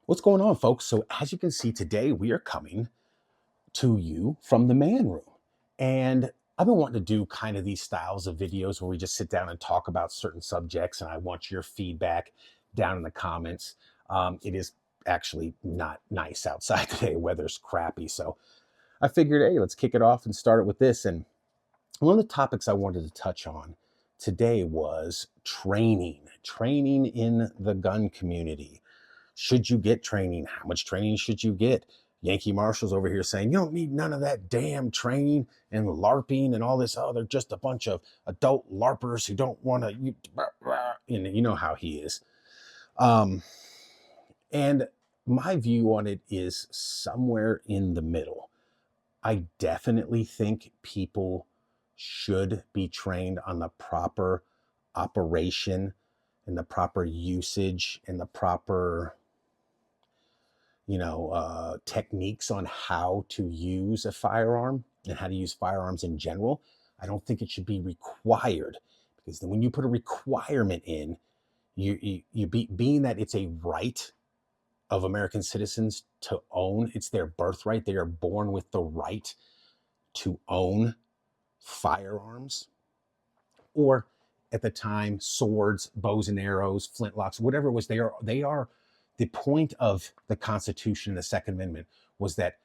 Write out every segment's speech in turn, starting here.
What's going on, folks? So as you can see today, we are coming to you from the man room. And I've been wanting to do kind of these styles of videos where we just sit down and talk about certain subjects, and I want your feedback down in the comments. It is actually not nice outside today. Weather's crappy. So I figured, hey, let's kick it off and start it with this. And one of the topics I wanted to touch on today was training in the gun community. Should you get training? How much training should you get? Yankee Marshall's over here saying, you don't need none of that damn training and LARPing and all this. Oh, they're just a bunch of adult LARPers who don't want to, you know how he is. And my view on it is somewhere in the middle. I definitely think people should be trained on the proper operation and the proper usage and the proper techniques on how to use a firearm and how to use firearms in general. I don't think it should be required, because then when you put a requirement in, being that it's a right of American citizens to own, it's their birthright. They are born with the right to own firearms, or at the time, swords, bows and arrows, flintlocks, whatever it was. They are the point of the Constitution and the Second Amendment was that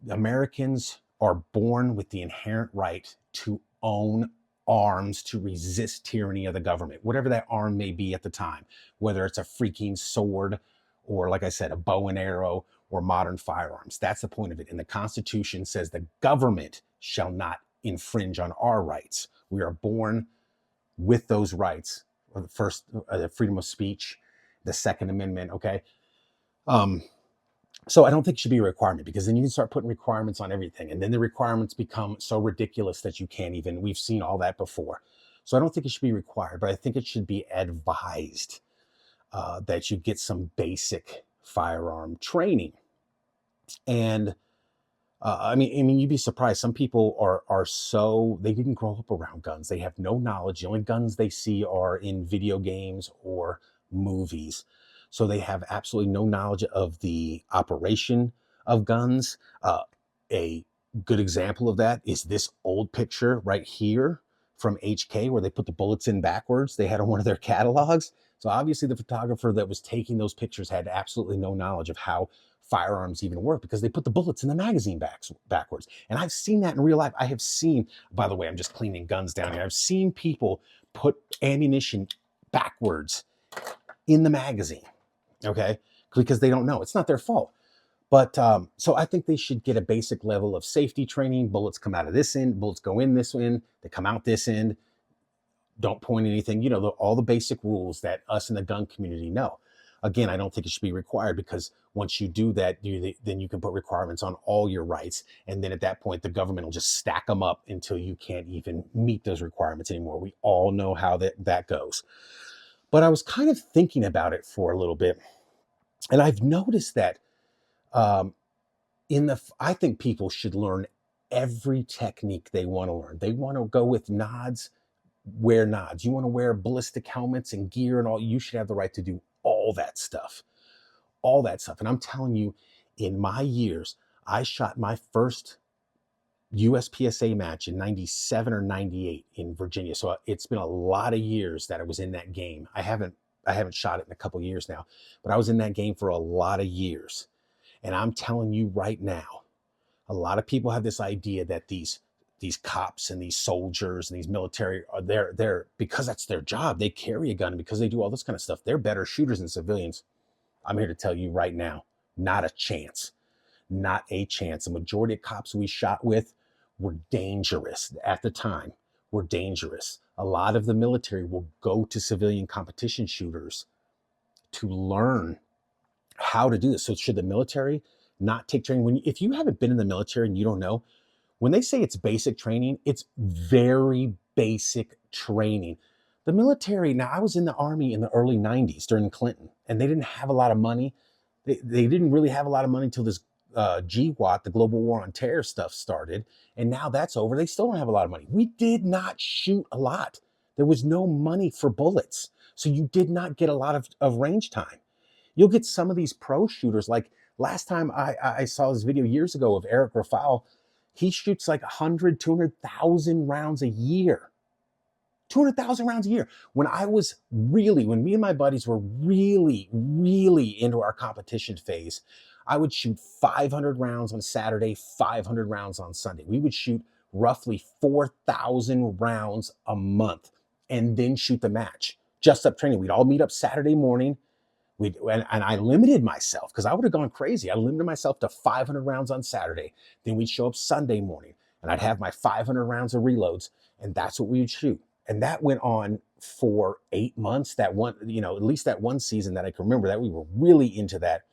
Americans are born with the inherent right to own arms to resist tyranny of the government, whatever that arm may be at the time, whether it's a freaking sword or, like I said, a bow and arrow or modern firearms. That's the point of it. And the Constitution says the government shall not infringe on our rights. We are born with those rights. The first, the freedom of speech, the Second Amendment. Okay. So I don't think it should be a requirement, because then you can start putting requirements on everything. And then the requirements become so ridiculous that you can't even, we've seen all that before. So I don't think it should be required, but I think it should be advised that you get some basic firearm training. And I mean, you'd be surprised. Some people are so, they didn't grow up around guns. They have no knowledge. The only guns they see are in video games or movies. So they have absolutely no knowledge of the operation of guns. A good example of that is this old picture right here from HK, where they put the bullets in backwards. They had on one of their catalogs. So obviously the photographer that was taking those pictures had absolutely no knowledge of how firearms even work, because they put the bullets in the magazine backwards. And I've seen that in real life. I have seen, by the way, I'm just cleaning guns down here. I've seen people put ammunition backwards in the magazine, okay? Because they don't know. It's not their fault. But so I think they should get a basic level of safety training. Bullets come out of this end, bullets go in this end, they come out this end. Don't point anything, all the basic rules that us in the gun community know. Again, I don't think it should be required, because once you do that, then you can put requirements on all your rights. And then at that point, the government will just stack them up until you can't even meet those requirements anymore. We all know how that goes. But I was kind of thinking about it for a little bit. And I've noticed that I think people should learn every technique they want to learn. They want to go with nods, wear nods. You want to wear ballistic helmets and gear and all, you should have the right to do all that stuff. And I'm telling you, in my years, I shot my first USPSA match in 97 or 98 in Virginia. So it's been a lot of years that I was in that game. I haven't shot it in a couple of years now, but I was in that game for a lot of years. And I'm telling you right now, a lot of people have this idea that these cops and these soldiers and these military are they're because that's their job. They carry a gun, because they do all this kind of stuff. They're better shooters than civilians. I'm here to tell you right now, not a chance. Not a chance. The majority of cops we shot with were dangerous at the time. Were dangerous. A lot of the military will go to civilian competition shooters to learn how to do this. So should the military not take training? If you haven't been in the military and you don't know, when they say it's basic training, it's very basic training. The military, now I was in the Army in the early 90s during Clinton, and they didn't have a lot of money. They didn't really have a lot of money until this GWAT, the Global War on Terror stuff, started. And now that's over. They still don't have a lot of money. We did not shoot a lot. There was no money for bullets. So you did not get a lot of range time. You'll get some of these pro shooters. Like last time I saw this video years ago of Eric Rafal, he shoots like 100, 200,000 rounds a year. 200,000 rounds a year. When me and my buddies were really into our competition phase, I would shoot 500 rounds on Saturday, 500 rounds on Sunday. We would shoot roughly 4,000 rounds a month and then shoot the match. Just up training. We'd all meet up Saturday morning. And I limited myself because I would have gone crazy. I limited myself to 500 rounds on Saturday. Then we'd show up Sunday morning and I'd have my 500 rounds of reloads, and that's what we would shoot. And that went on for 8 months. That one, at least that one season that I can remember that we were really into that.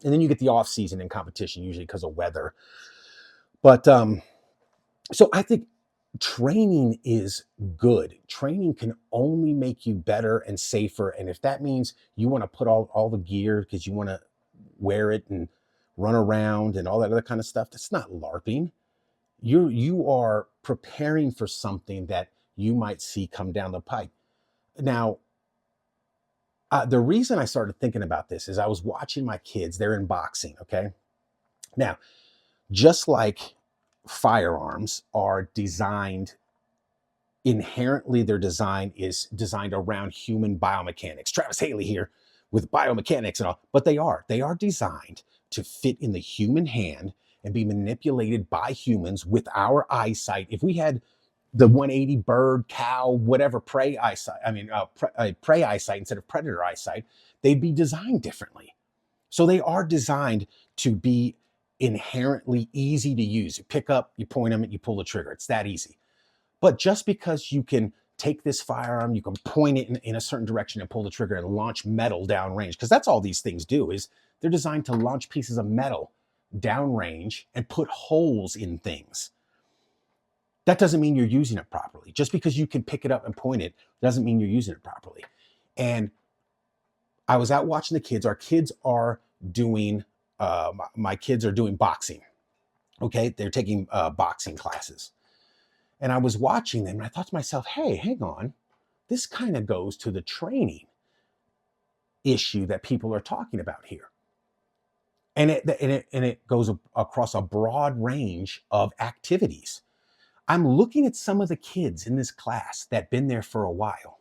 And then you get the off season in competition, usually because of weather. But so I think training is good. Training can only make you better and safer. And if that means you want to put all the gear because you want to wear it and run around and all that other kind of stuff, that's not LARPing. You are preparing for something that you might see come down the pipe. Now, the reason I started thinking about this is I was watching my kids. They're in boxing, okay? Now, just like firearms are designed, inherently their design is designed around human biomechanics. Travis Haley here with biomechanics and all, but they are designed to fit in the human hand and be manipulated by humans with our eyesight. If we had the 180 bird, cow, whatever prey eyesight, prey eyesight instead of predator eyesight, they'd be designed differently. So they are designed to be inherently easy to use. You pick up, you point them, and you pull the trigger. It's that easy. But just because you can take this firearm, you can point it in a certain direction and pull the trigger and launch metal downrange, because that's all these things do, is they're designed to launch pieces of metal downrange and put holes in things. That doesn't mean you're using it properly. Just because you can pick it up and point it doesn't mean you're using it properly. And I was out watching the kids. Our kids are doing, my kids are doing boxing. Okay, they're taking boxing classes. And I was watching them and I thought to myself, hey, hang on. This kind of goes to the training issue that people are talking about here. And it goes across a broad range of activities. I'm looking at some of the kids in this class that been there for a while,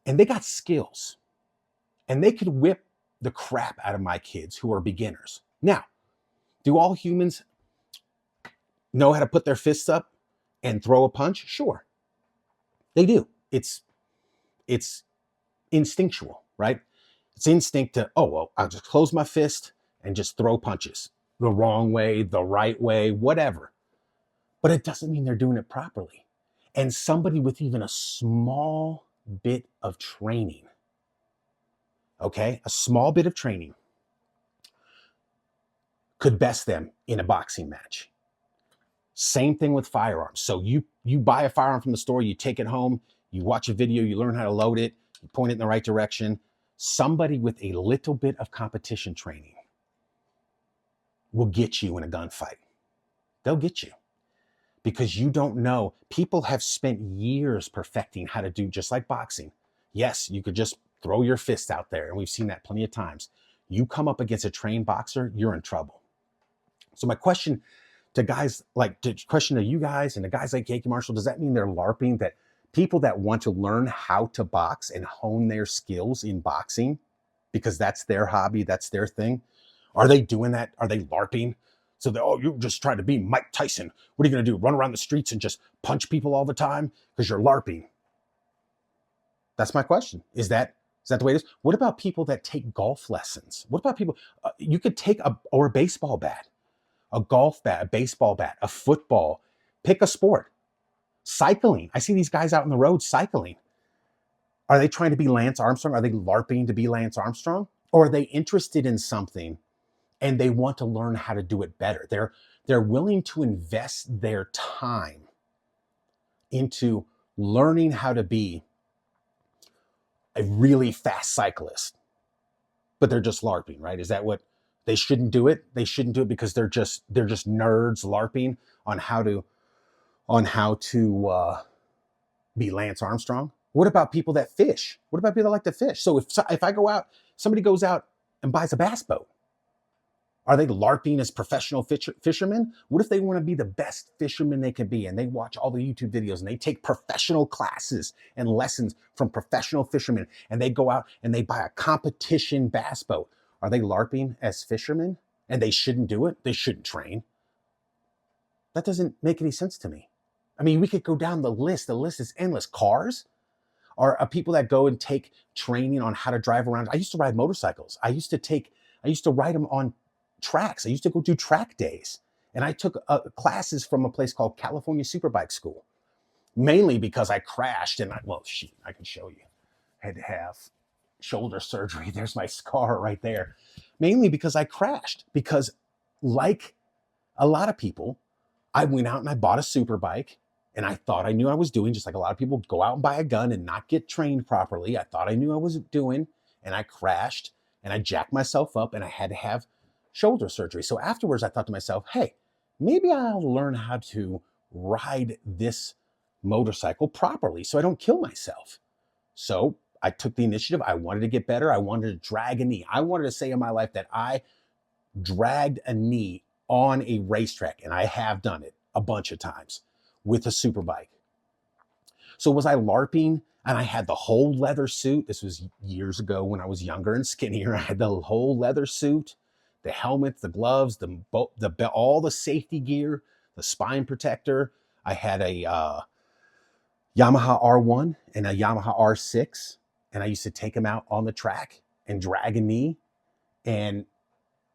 and they got skills, and they could whip the crap out of my kids who are beginners. Now, do all humans know how to put their fists up and throw a punch? Sure, they do. It's instinctual, right? It's instinct to, oh, well, I'll just close my fist and just throw punches the wrong way, the right way, whatever. But it doesn't mean they're doing it properly. And somebody with even a small bit of training, okay, a small bit of training could best them in a boxing match. Same thing with firearms. So you buy a firearm from the store, you take it home, you watch a video, you learn how to load it, you point it in the right direction. Somebody with a little bit of competition training will get you in a gunfight. They'll get you. Because you don't know. People have spent years perfecting how to do just like boxing. Yes, you could just throw your fist out there, and we've seen that plenty of times. You come up against a trained boxer, you're in trouble. So my question to you guys and the guys like Yankee Marshall, does that mean they're LARPing? That people that want to learn how to box and hone their skills in boxing, because that's their hobby, that's their thing, are they doing that? Are they LARPing? So you're just trying to be Mike Tyson. What are you going to do? Run around the streets and just punch people all the time because you're LARPing? That's my question. Is that the way it is? What about people that take golf lessons? What about people? You could take a baseball bat, a golf bat, a baseball bat, a football. Pick a sport. Cycling. I see these guys out on the road cycling. Are they trying to be Lance Armstrong? Are they LARPing to be Lance Armstrong? Or are they interested in something and they want to learn how to do it better? They're willing to invest their time into learning how to be a really fast cyclist, but they're just LARPing, right? Is that what they shouldn't do it? They shouldn't do it because they're just nerds LARPing on how to be Lance Armstrong. What about people that fish? What about people that like to fish? So if I go out, somebody goes out and buys a bass boat? Are they LARPing as professional fishermen? What if they want to be the best fishermen they can be and they watch all the YouTube videos and they take professional classes and lessons from professional fishermen and they go out and they buy a competition bass boat? Are they LARPing as fishermen? And they shouldn't do it? They shouldn't train. That doesn't make any sense to me. I mean, we could go down the list. The list is endless. Cars are people that go and take training on how to drive around. I used to ride motorcycles. I used to ride them on tracks. I used to go do track days. And I took classes from a place called California Superbike School, mainly because I crashed and I can show you. I had to have shoulder surgery. There's my scar right there. Mainly because I crashed. Because like a lot of people, I went out and I bought a super bike and I thought I knew I was doing, just like a lot of people go out and buy a gun and not get trained properly. I thought I knew I was doing, and I crashed and I jacked myself up and I had to have shoulder surgery. So afterwards I thought to myself, hey, maybe I'll learn how to ride this motorcycle properly so I don't kill myself. So I took the initiative. I wanted to get better. I wanted to drag a knee. I wanted to say in my life that I dragged a knee on a racetrack, and I have done it a bunch of times with a super bike. So was I LARPing? And I had the whole leather suit. This was years ago when I was younger and skinnier. I had the whole leather suit, the helmet, the gloves, all the safety gear, the spine protector. I had a Yamaha R1 and a Yamaha R6, and I used to take them out on the track and drag a knee, and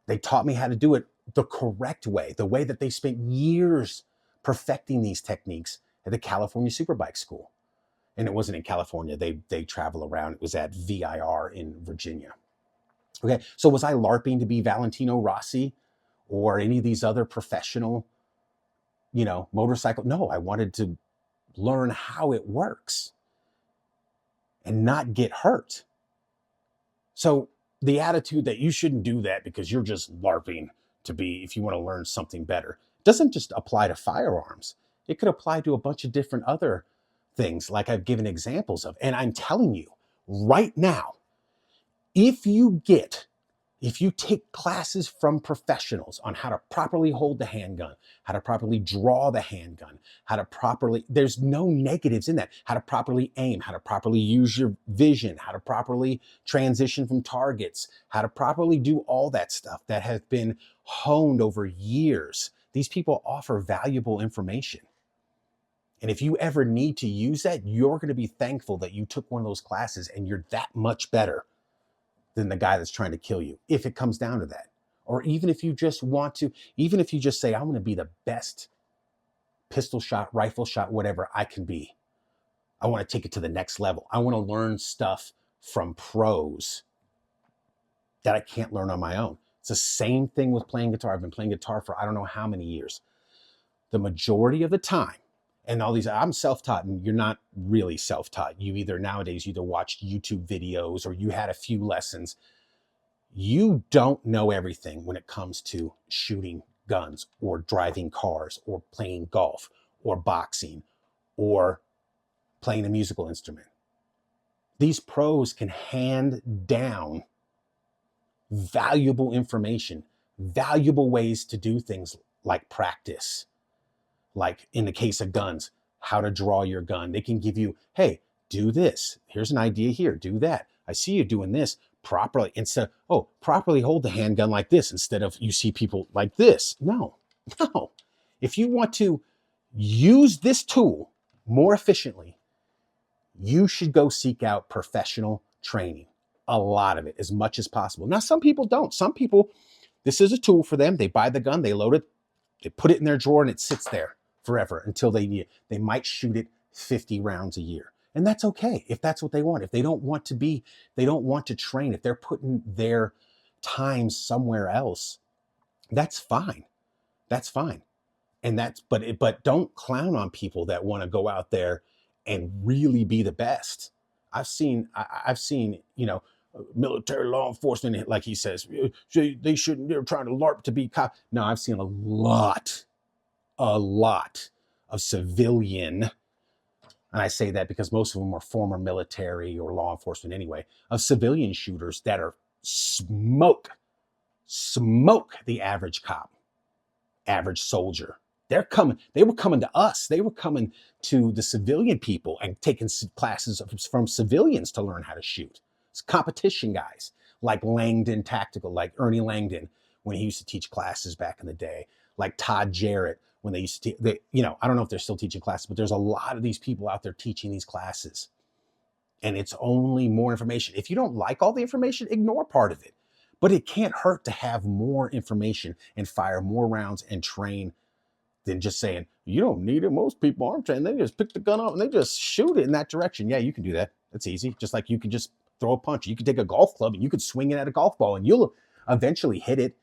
they taught me how to do it the correct way, the way that they spent years perfecting these techniques at the California Superbike School. And it wasn't in California. They travel around. It was at VIR in Virginia. Okay, so was I LARPing to be Valentino Rossi or any of these other professional, motorcycle? No, I wanted to learn how it works and not get hurt. So the attitude that you shouldn't do that because you're just LARPing to be, if you want to learn something better, doesn't just apply to firearms. It could apply to a bunch of different other things like I've given examples of. And I'm telling you right now, if you take classes from professionals on how to properly hold the handgun, how to properly draw the handgun, there's no negatives in that, how to properly aim, how to properly use your vision, how to properly transition from targets, how to properly do all that stuff that has been honed over years. These people offer valuable information. And if you ever need to use that, you're going to be thankful that you took one of those classes and you're that much better than the guy that's trying to kill you, if it comes down to that. Or even if you just say, I'm going to be the best pistol shot, rifle shot, whatever I can be. I want to take it to the next level. I want to learn stuff from pros that I can't learn on my own. It's the same thing with playing guitar. I've been playing guitar for I don't know how many years. The majority of the time, and all these, I'm self-taught, and you're not really self-taught. Nowadays you either watched YouTube videos or you had a few lessons. You don't know everything when it comes to shooting guns or driving cars or playing golf or boxing or playing a musical instrument. These pros can hand down valuable information, valuable ways to do things like practice. Like in the case of guns, how to draw your gun. They can give you, hey, do this. Here's an idea here. Do that. I see you doing this properly. Instead of, properly hold the handgun like this instead of you see people like this. No. If you want to use this tool more efficiently, you should go seek out professional training. A lot of it, as much as possible. Now, some people don't. Some people, this is a tool for them. They buy the gun, they load it, they put it in their drawer, and it sits there forever until they need it. They might shoot it 50 rounds a year. And that's okay if that's what they want. If they don't want to train, if they're putting their time somewhere else, that's fine. That's fine. And but don't clown on people that want to go out there and really be the best. I've seen, military law enforcement, like he says, they're trying to LARP to be cop. No, I've seen a lot of civilian, and I say that because most of them are former military or law enforcement anyway, of civilian shooters that are smoke the average cop, average soldier. They were coming to us. They were coming to the civilian people and taking classes from civilians to learn how to shoot. It's competition guys like Langdon Tactical, like Ernie Langdon when he used to teach classes back in the day, like Todd Jarrett when they used to, I don't know if they're still teaching classes, but there's a lot of these people out there teaching these classes. And it's only more information. If you don't like all the information, ignore part of it. But it can't hurt to have more information and fire more rounds and train than just saying, you don't need it. Most people aren't trained. They just pick the gun up and they just shoot it in that direction. Yeah, you can do that. That's easy. Just like you can just throw a punch. You can take a golf club and you could swing it at a golf ball and you'll eventually hit it.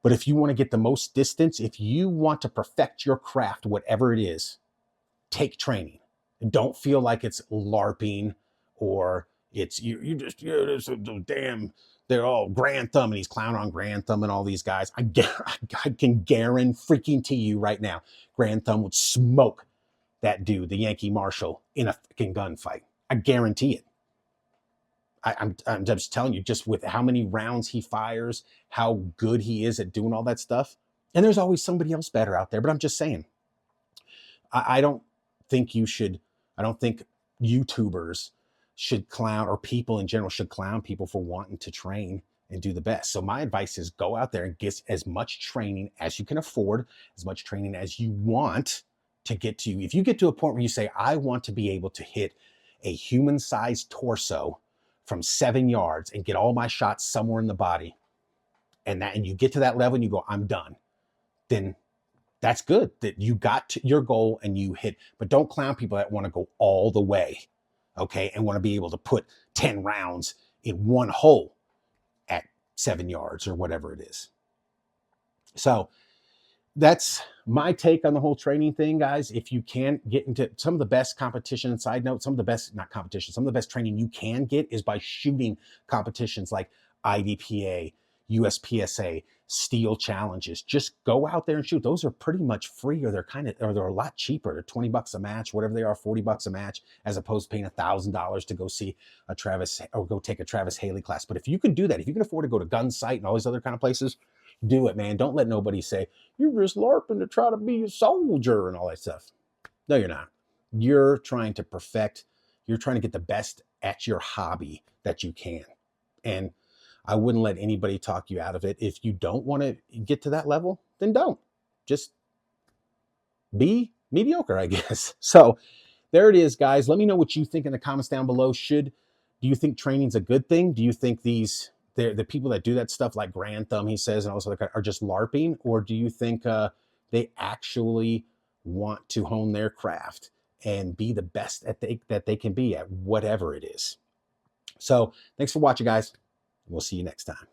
But if you want to get the most distance, if you want to perfect your craft, whatever it is, take training. Don't feel like it's LARPing or it's damn, they're all Grand Thumb and he's clowning on Grand Thumb and all these guys. I can guarantee you right now, Grand Thumb would smoke that dude, the Yankee Marshal, in a fucking gunfight. I guarantee it. I'm just telling you, just with how many rounds he fires, how good he is at doing all that stuff. And there's always somebody else better out there, but I'm just saying, I don't think YouTubers should clown, or people in general should clown people for wanting to train and do the best. So my advice is go out there and get as much training as you can afford, as much training as you want to get to. If you get to a point where you say, I want to be able to hit a human-sized torso from 7 yards and get all my shots somewhere in the body, and you get to that level and you go, I'm done, then that's good that you got to your goal and you hit. But don't clown people that want to go all the way, okay, and want to be able to put 10 rounds in one hole at 7 yards or whatever it is. So that's my take on the whole training thing, guys. If you can get into some of the best competition, side note, some of the best training you can get is by shooting competitions like IDPA, USPSA, steel challenges. Just go out there and shoot. Those are pretty much free, or they're a lot cheaper. They're $20 a match, whatever they are, $40 a match, as opposed to paying $1,000 to go see a Travis or go take a Travis Haley class. But if you can do that, if you can afford to go to Gun Sight and all these other kind of places, do it, man. Don't let nobody say, you're just LARPing to try to be a soldier and all that stuff. No, you're not. You're trying to you're trying to get the best at your hobby that you can. And I wouldn't let anybody talk you out of it. If you don't want to get to that level, then don't. Just be mediocre, I guess. So there it is, guys. Let me know what you think in the comments down below. Do you think training's a good thing? Do you think the people that do that stuff like Grand Thumb, he says, and also are just LARPing? Or do you think they actually want to hone their craft and be the best that they can be at whatever it is? So thanks for watching, guys. We'll see you next time.